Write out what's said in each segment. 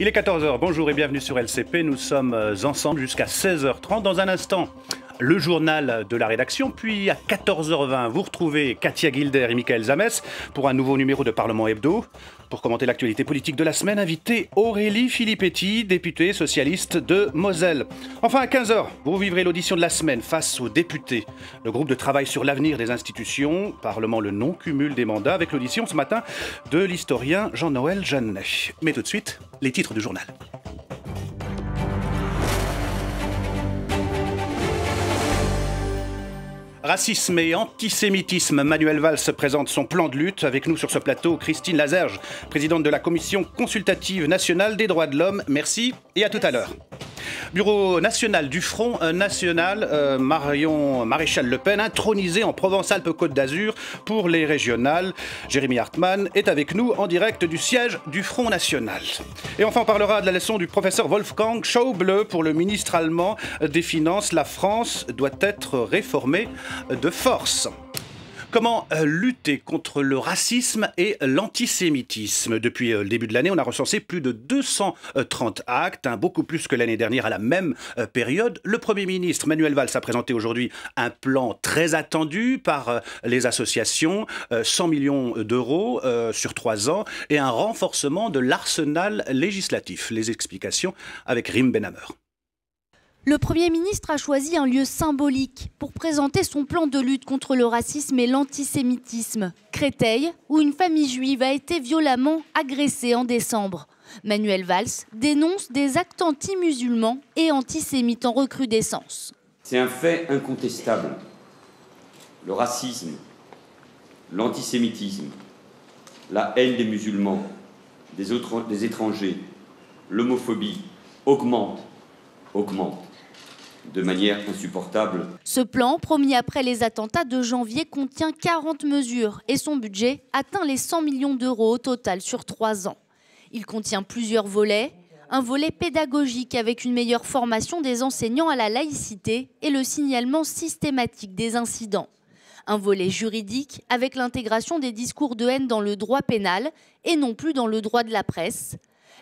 Il est 14 h, bonjour et bienvenue sur LCP. Nous sommes ensemble jusqu'à 16 h 30. Dans un instant, le journal de la rédaction. Puis à 14 h 20, vous retrouvez Katia Gilder et Michael Zamès pour un nouveau numéro de Parlement Hebdo. Pour commenter l'actualité politique de la semaine, invité Aurélie Filippetti, députée socialiste de Moselle. Enfin à 15 h, vous vivrez l'audition de la semaine face aux députés. Le groupe de travail sur l'avenir des institutions, Parlement le non-cumul des mandats, avec l'audition ce matin de l'historien Jean-Noël Jeannet. Mais tout de suite, les titres du journal. Racisme et antisémitisme, Manuel Valls présente son plan de lutte. Avec nous sur ce plateau, Christine Lazerge, présidente de la Commission consultative nationale des droits de l'homme. Merci et à tout à l'heure. Bureau national du Front National, Marion Maréchal Le Pen, intronisée en Provence-Alpes-Côte d'Azur pour les régionales. Jérémy Hartmann est avec nous en direct du siège du Front National. Et enfin, on parlera de la leçon du professeur Wolfgang Schäuble pour le ministre allemand des Finances. La France doit être réformée de force. Comment lutter contre le racisme et l'antisémitisme? Depuis le début de l'année, on a recensé plus de 230 actes, beaucoup plus que l'année dernière à la même période. Le Premier ministre Manuel Valls a présenté aujourd'hui un plan très attendu par les associations, 100 millions d'euros sur 3 ans et un renforcement de l'arsenal législatif. Les explications avec Rim Benhammer. Le Premier ministre a choisi un lieu symbolique pour présenter son plan de lutte contre le racisme et l'antisémitisme. Créteil, où une famille juive a été violemment agressée en décembre. Manuel Valls dénonce des actes anti-musulmans et antisémites en recrudescence. C'est un fait incontestable. Le racisme, l'antisémitisme, la haine des musulmans, des étrangers, l'homophobie augmentent de manière insupportable. Ce plan, promis après les attentats de janvier, contient 40 mesures et son budget atteint les 100 millions d'euros au total sur 3 ans. Il contient plusieurs volets. Un volet pédagogique avec une meilleure formation des enseignants à la laïcité et le signalement systématique des incidents. Un volet juridique avec l'intégration des discours de haine dans le droit pénal et non plus dans le droit de la presse.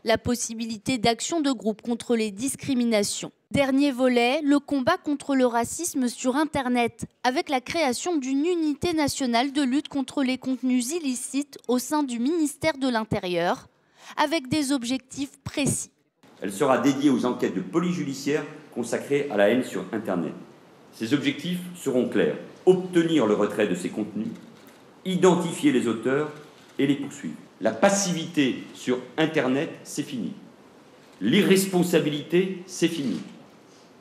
La possibilité d'action de groupe contre les discriminations. Dernier volet, le combat contre le racisme sur Internet, avec la création d'une unité nationale de lutte contre les contenus illicites au sein du ministère de l'Intérieur, avec des objectifs précis. Elle sera dédiée aux enquêtes de police judiciaire consacrées à la haine sur Internet. Ces objectifs seront clairs. Obtenir le retrait de ces contenus, identifier les auteurs et les poursuivre. La passivité sur Internet, c'est fini. L'irresponsabilité, c'est fini.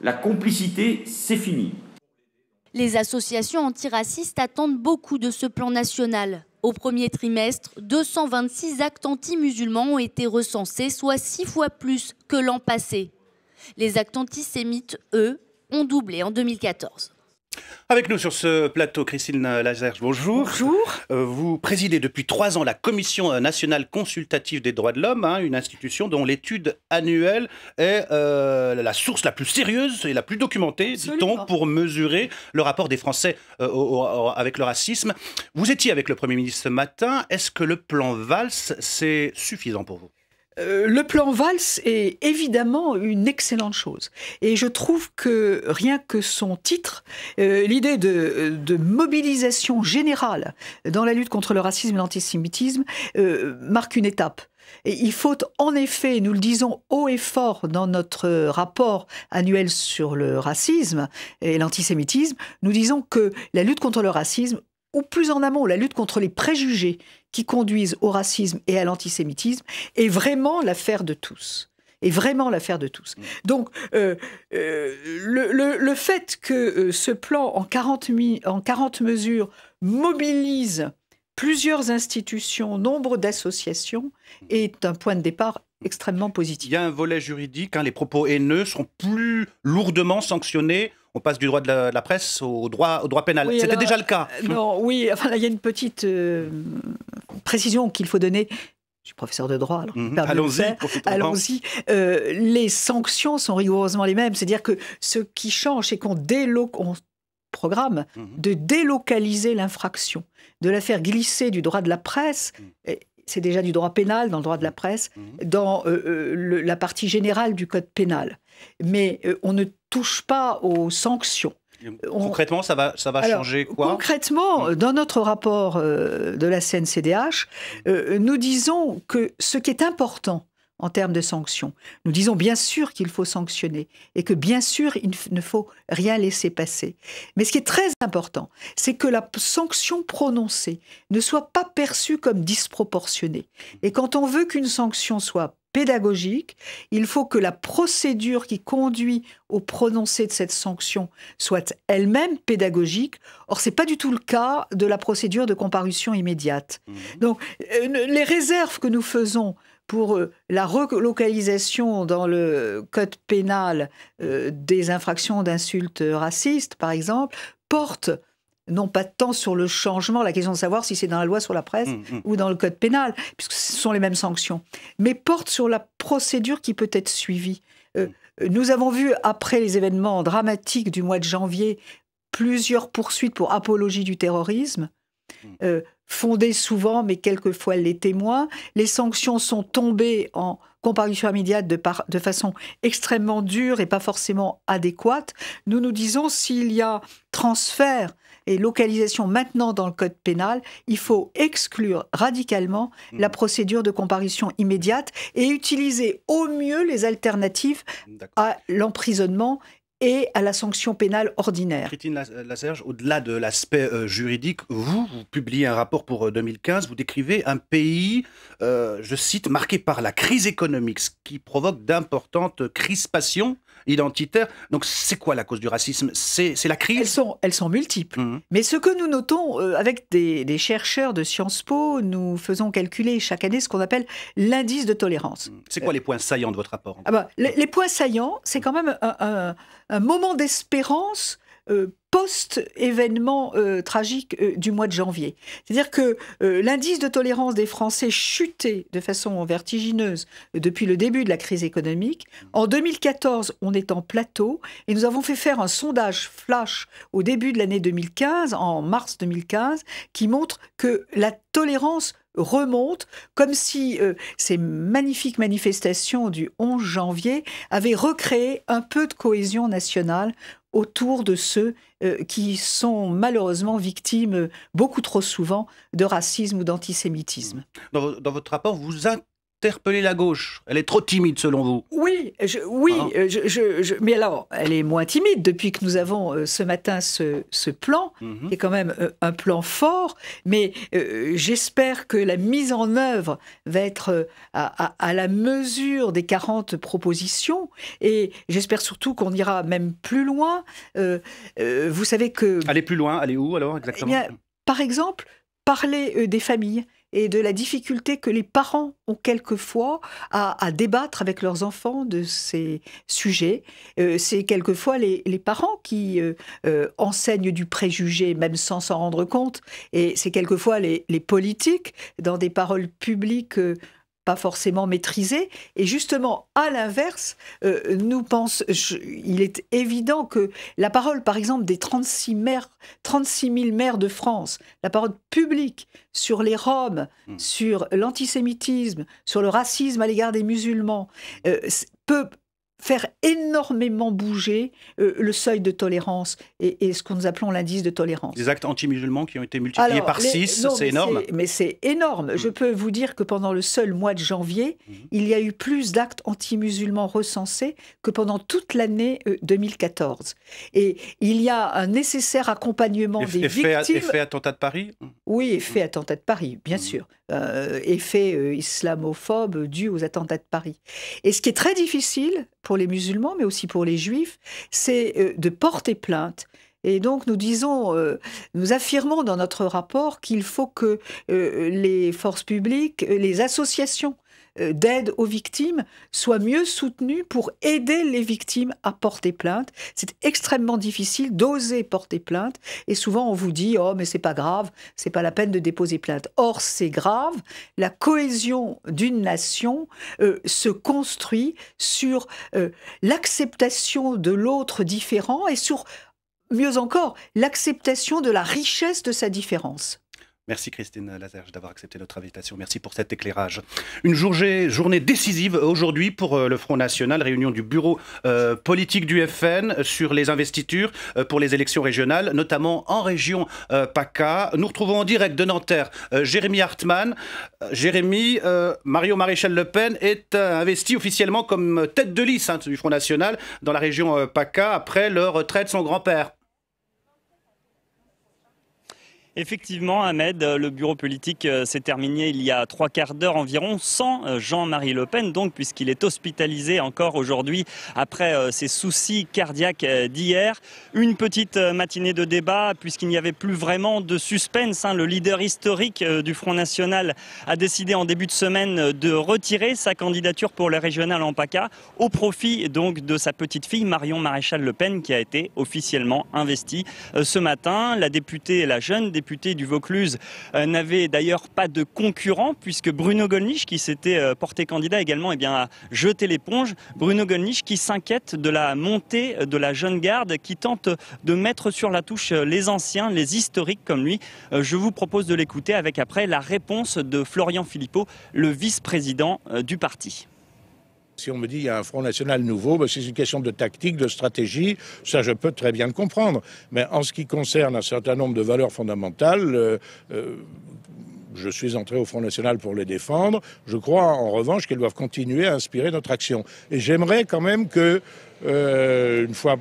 La complicité, c'est fini. Les associations antiracistes attendent beaucoup de ce plan national. Au premier trimestre, 226 actes anti-musulmans ont été recensés, soit 6 fois plus que l'an passé. Les actes antisémites, eux, ont doublé en 2014. Avec nous sur ce plateau, Christine Lazerge, bonjour. Bonjour. Vous présidez depuis 3 ans la Commission nationale consultative des droits de l'homme, une institution dont l'étude annuelle est la source la plus sérieuse et la plus documentée, dit-on, pour mesurer le rapport des Français avec le racisme. Vous étiez avec le Premier ministre ce matin. Est-ce que le plan Valls, c'est suffisant pour vous ? Le plan Valls est évidemment une excellente chose. Et je trouve que rien que son titre, l'idée de mobilisation générale dans la lutte contre le racisme et l'antisémitisme, marque une étape. Et il faut en effet, nous le disons haut et fort dans notre rapport annuel sur le racisme et l'antisémitisme, nous disons que la lutte contre le racisme, ou plus en amont, la lutte contre les préjugés qui conduisent au racisme et à l'antisémitisme est vraiment l'affaire de tous. Donc, le fait que ce plan en 40 mesures mobilise plusieurs institutions, nombre d'associations, est un point de départ extrêmement positif. Il y a un volet juridique, les propos haineux sont plus lourdement sanctionnés. On passe du droit de la presse au droit pénal. Oui, C'était déjà le cas. Non, oui, enfin là, il y a une petite précision qu'il faut donner. Je suis professeur de droit, alors allons-y. Les sanctions sont rigoureusement les mêmes. C'est-à-dire que ce qui change, c'est qu'on programme de délocaliser l'infraction, de la faire glisser du droit de la presse c'est déjà du droit pénal, dans le droit de la presse, dans la partie générale du code pénal. Mais on ne touche pas aux sanctions. Concrètement, ça va changer quoi? Concrètement, dans notre rapport de la CNCDH, nous disons que ce qui est important en termes de sanctions, nous disons bien sûr qu'il faut sanctionner et que bien sûr il ne faut rien laisser passer. Mais ce qui est très important, c'est que la sanction prononcée ne soit pas perçue comme disproportionnée. Et quand on veut qu'une sanction soit pédagogique, il faut que la procédure qui conduit au prononcé de cette sanction soit elle-même pédagogique. Or, ce n'est pas du tout le cas de la procédure de comparution immédiate. Donc, les réserves que nous faisons pour la relocalisation dans le code pénal des infractions d'insultes racistes, par exemple, portent non pas tant sur le changement, la question de savoir si c'est dans la loi sur la presse ou dans le code pénal, puisque ce sont les mêmes sanctions, mais portent sur la procédure qui peut être suivie. Nous avons vu, après les événements dramatiques du mois de janvier, plusieurs poursuites pour apologie du terrorisme, fondées souvent, mais quelquefois les témoins. Les sanctions sont tombées en comparution immédiate de façon extrêmement dure et pas forcément adéquate. Nous nous disons, s'il y a transfert et localisation maintenant dans le code pénal, il faut exclure radicalement la procédure de comparution immédiate et utiliser au mieux les alternatives à l'emprisonnement et à la sanction pénale ordinaire. Christine Lazerge, au-delà de l'aspect juridique, vous publiez un rapport pour 2015, vous décrivez un pays, je cite, marqué par la crise économique, ce qui provoque d'importantes crispations identitaires. Donc c'est quoi la cause du racisme? C'est la crise? Elles sont multiples. Mais ce que nous notons, avec des chercheurs de Sciences Po, nous faisons calculer chaque année ce qu'on appelle l'indice de tolérance. C'est quoi les points saillants de votre rapport? Les points saillants, c'est quand même un moment d'espérance post-événement tragique du mois de janvier. C'est-à-dire que l'indice de tolérance des Français chutait de façon vertigineuse depuis le début de la crise économique. En 2014, on est en plateau et nous avons fait faire un sondage flash au début de l'année 2015, en mars 2015, qui montre que la tolérance remonte, comme si ces magnifiques manifestations du 11 janvier avaient recréé un peu de cohésion nationale autour de ceux qui sont malheureusement victimes beaucoup trop souvent de racisme ou d'antisémitisme. Dans votre rapport, vous interpellez la gauche. Elle est trop timide selon vous? Oui, mais alors, elle est moins timide depuis que nous avons ce matin ce plan, qui est quand même un plan fort, mais j'espère que la mise en œuvre va être à la mesure des 40 propositions, et j'espère surtout qu'on ira même plus loin. Vous savez que... Aller plus loin, aller où alors exactement? Eh bien, par exemple, parler des familles et de la difficulté que les parents ont quelquefois à débattre avec leurs enfants de ces sujets. C'est quelquefois les parents qui enseignent du préjugé, même sans s'en rendre compte. Et c'est quelquefois les politiques, dans des paroles publiques pas forcément maîtrisées. Et justement, à l'inverse, il est évident que la parole, par exemple, des 36 000 maires de France, la parole publique sur les Roms, sur l'antisémitisme, sur le racisme à l'égard des musulmans, peut faire énormément bouger le seuil de tolérance et ce que nous appelons l'indice de tolérance. Des actes anti-musulmans qui ont été multipliés par 6, c'est énorme. Mais c'est énorme. Je peux vous dire que pendant le seul mois de janvier, il y a eu plus d'actes anti-musulmans recensés que pendant toute l'année 2014. Et il y a un nécessaire accompagnement des victimes... Effet attentat de Paris? Oui, effet attentat de Paris, bien sûr. Effet islamophobe dû aux attentats de Paris. Et ce qui est très difficile pour les musulmans, mais aussi pour les juifs, c'est de porter plainte. Et donc nous affirmons dans notre rapport qu'il faut que les forces publiques, les associations d'aide aux victimes soient mieux soutenues pour aider les victimes à porter plainte. C'est extrêmement difficile d'oser porter plainte et souvent on vous dit « Oh, mais c'est pas grave, c'est pas la peine de déposer plainte ». Or, c'est grave. La cohésion d'une nation se construit sur l'acceptation de l'autre différent et sur, mieux encore, l'acceptation de la richesse de sa différence. Merci Christine Lazerge d'avoir accepté notre invitation. Merci pour cet éclairage. Une journée décisive aujourd'hui pour le Front National, réunion du bureau politique du FN sur les investitures pour les élections régionales, notamment en région PACA. Nous retrouvons en direct de Nanterre Jérémy Hartmann. Jérémy, Marion Maréchal Le Pen est investi officiellement comme tête de liste du Front National dans la région PACA après le retrait de son grand-père. Effectivement, Ahmed, le bureau politique s'est terminé il y a 3/4 d'heure environ, sans Jean-Marie Le Pen, donc, puisqu'il est hospitalisé encore aujourd'hui après ses soucis cardiaques d'hier. Une petite matinée de débat, puisqu'il n'y avait plus vraiment de suspense. Le leader historique du Front National a décidé en début de semaine de retirer sa candidature pour les régionales en PACA, au profit donc de sa petite fille Marion Maréchal Le Pen, qui a été officiellement investie ce matin. La jeune députée du Vaucluse n'avait d'ailleurs pas de concurrent, puisque Bruno Gollnisch, qui s'était porté candidat également, a jeté l'éponge. Bruno Gollnisch qui s'inquiète de la montée de la jeune garde, qui tente de mettre sur la touche les anciens, les historiques comme lui. Je vous propose de l'écouter avec après la réponse de Florian Philippot, le vice-président du parti. Si on me dit qu'il y a un Front National nouveau, c'est une question de tactique, de stratégie, ça je peux très bien le comprendre. Mais en ce qui concerne un certain nombre de valeurs fondamentales, je suis entré au Front National pour les défendre. Je crois en revanche qu'elles doivent continuer à inspirer notre action. Et j'aimerais quand même que, une fois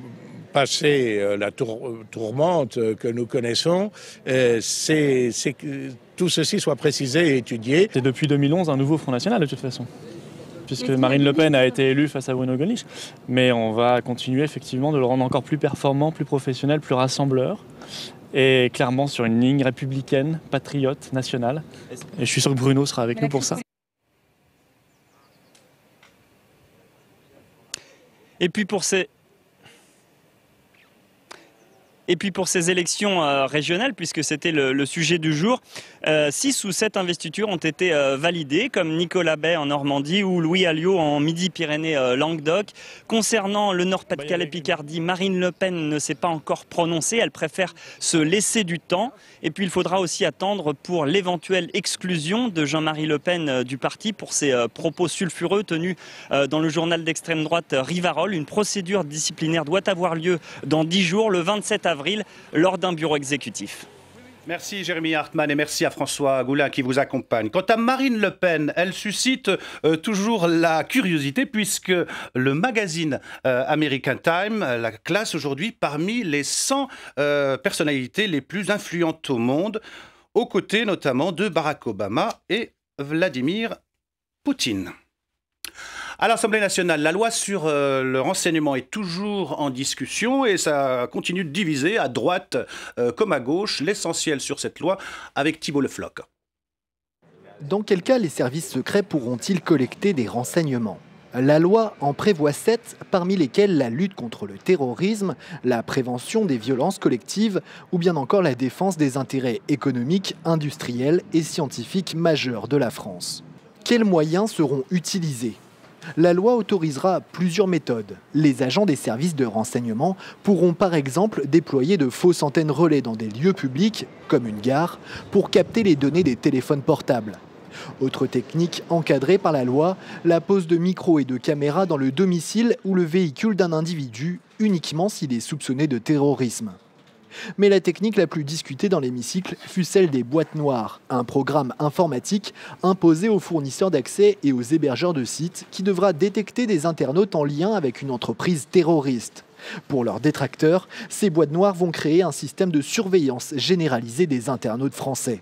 passée la tourmente que nous connaissons, que tout ceci soit précisé et étudié. C'est depuis 2011 un nouveau Front National de toute façon, puisque Marine Le Pen a été élue face à Bruno Gollnisch. Mais on va continuer effectivement de le rendre encore plus performant, plus professionnel, plus rassembleur, et clairement sur une ligne républicaine, patriote, nationale. Et je suis sûr que Bruno sera avec nous pour ça. Et puis pour ces élections régionales, puisque c'était le sujet du jour, 6 ou 7 investitures ont été validées, comme Nicolas Bay en Normandie ou Louis Alliot en Midi-Pyrénées-Languedoc. Concernant le Nord-Pas-de-Calais-Picardie, Marine Le Pen ne s'est pas encore prononcée, elle préfère se laisser du temps. Et puis il faudra aussi attendre pour l'éventuelle exclusion de Jean-Marie Le Pen du parti pour ses propos sulfureux tenus dans le journal d'extrême droite Rivarol. Une procédure disciplinaire doit avoir lieu dans 10 jours, le 27 avril, lors d'un bureau exécutif. Merci Jérémy Hartmann et merci à François Goulin qui vous accompagne. Quant à Marine Le Pen, elle suscite toujours la curiosité puisque le magazine American Time la classe aujourd'hui parmi les 100 personnalités les plus influentes au monde, aux côtés notamment de Barack Obama et Vladimir Poutine. À l'Assemblée nationale, la loi sur le renseignement est toujours en discussion et ça continue de diviser à droite comme à gauche. L'essentiel sur cette loi avec Thibault Le Floch. Dans quel cas les services secrets pourront-ils collecter des renseignements ? La loi en prévoit 7, parmi lesquels la lutte contre le terrorisme, la prévention des violences collectives ou bien encore la défense des intérêts économiques, industriels et scientifiques majeurs de la France. Quels moyens seront utilisés ? La loi autorisera plusieurs méthodes. Les agents des services de renseignement pourront par exemple déployer de fausses antennes relais dans des lieux publics, comme une gare, pour capter les données des téléphones portables. Autre technique encadrée par la loi, la pose de micros et de caméras dans le domicile ou le véhicule d'un individu, uniquement s'il est soupçonné de terrorisme. Mais la technique la plus discutée dans l'hémicycle fut celle des boîtes noires, un programme informatique imposé aux fournisseurs d'accès et aux hébergeurs de sites qui devra détecter des internautes en lien avec une entreprise terroriste. Pour leurs détracteurs, ces boîtes noires vont créer un système de surveillance généralisée des internautes français.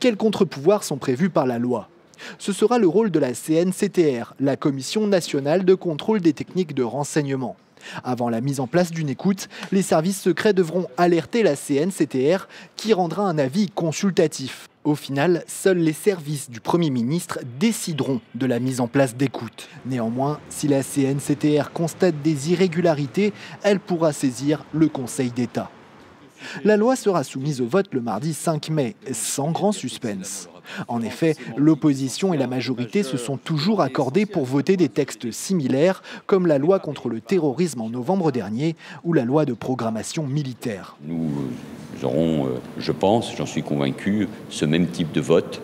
Quels contre-pouvoirs sont prévus par la loi ? Ce sera le rôle de la CNCTR, la Commission nationale de contrôle des techniques de renseignement. Avant la mise en place d'une écoute, les services secrets devront alerter la CNCTR qui rendra un avis consultatif. Au final, seuls les services du Premier ministre décideront de la mise en place d'écoutes. Néanmoins, si la CNCTR constate des irrégularités, elle pourra saisir le Conseil d'État. La loi sera soumise au vote le mardi 5 mai, sans grand suspense. En effet, l'opposition et la majorité se sont toujours accordés pour voter des textes similaires, comme la loi contre le terrorisme en novembre dernier ou la loi de programmation militaire. Nous aurons, je pense, j'en suis convaincu, ce même type de vote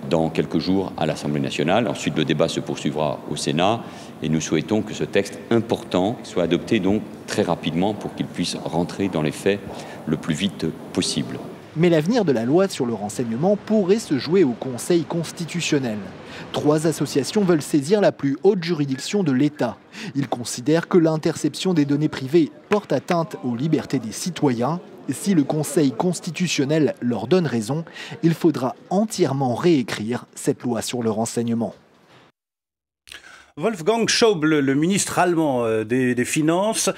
dans quelques jours à l'Assemblée nationale. Ensuite, le débat se poursuivra au Sénat et nous souhaitons que ce texte important soit adopté donc très rapidement pour qu'il puisse rentrer dans les faits le plus vite possible. Mais l'avenir de la loi sur le renseignement pourrait se jouer au Conseil constitutionnel. 3 associations veulent saisir la plus haute juridiction de l'État. Ils considèrent que l'interception des données privées porte atteinte aux libertés des citoyens. Si le Conseil constitutionnel leur donne raison, il faudra entièrement réécrire cette loi sur le renseignement. Wolfgang Schäuble, le ministre allemand des Finances,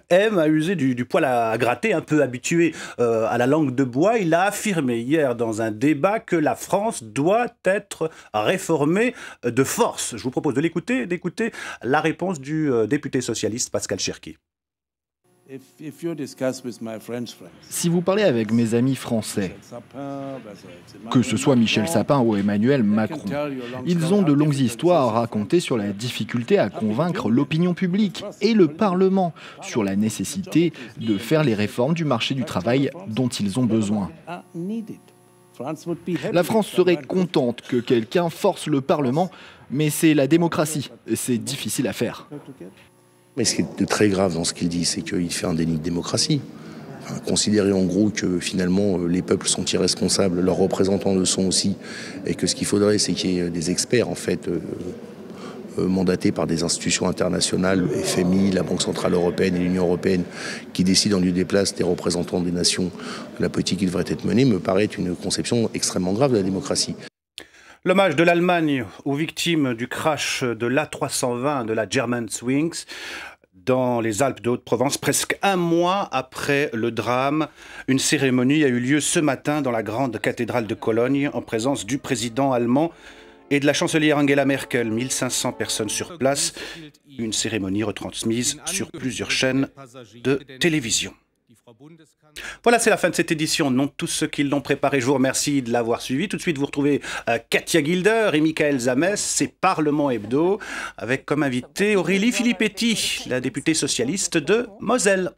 aime à user du poil à gratter, un peu habitué à la langue de bois. Il a affirmé hier dans un débat que la France doit être réformée de force. Je vous propose d'écouter la réponse du député socialiste Pascal Cherki. Si vous parlez avec mes amis français, que ce soit Michel Sapin ou Emmanuel Macron, ils ont de longues histoires à raconter sur la difficulté à convaincre l'opinion publique et le Parlement sur la nécessité de faire les réformes du marché du travail dont ils ont besoin. La France serait contente que quelqu'un force le Parlement, mais c'est la démocratie, c'est difficile à faire. Mais ce qui est très grave dans ce qu'il dit, c'est qu'il fait un déni de démocratie. Enfin, considérer en gros que finalement les peuples sont irresponsables, leurs représentants le sont aussi, et que ce qu'il faudrait, c'est qu'il y ait des experts en fait mandatés par des institutions internationales, le FMI, la Banque Centrale Européenne et l'Union Européenne, qui décident en lieu des places des représentants des nations de la politique qui devrait être menée, me paraît une conception extrêmement grave de la démocratie. L'hommage de l'Allemagne aux victimes du crash de l'A320 de la Germanwings dans les Alpes de Haute-Provence, presque un mois après le drame. Une cérémonie a eu lieu ce matin dans la grande cathédrale de Cologne en présence du président allemand et de la chancelière Angela Merkel. 1500 personnes sur place. Une cérémonie retransmise sur plusieurs chaînes de télévision. Voilà, c'est la fin de cette édition. Non, tous ceux qui l'ont préparé, je vous remercie de l'avoir suivi. Tout de suite, vous retrouvez Katia Gilder et Michael Zames, c'est Parlement Hebdo, avec comme invité Aurélie Filippetti, la députée socialiste de Moselle.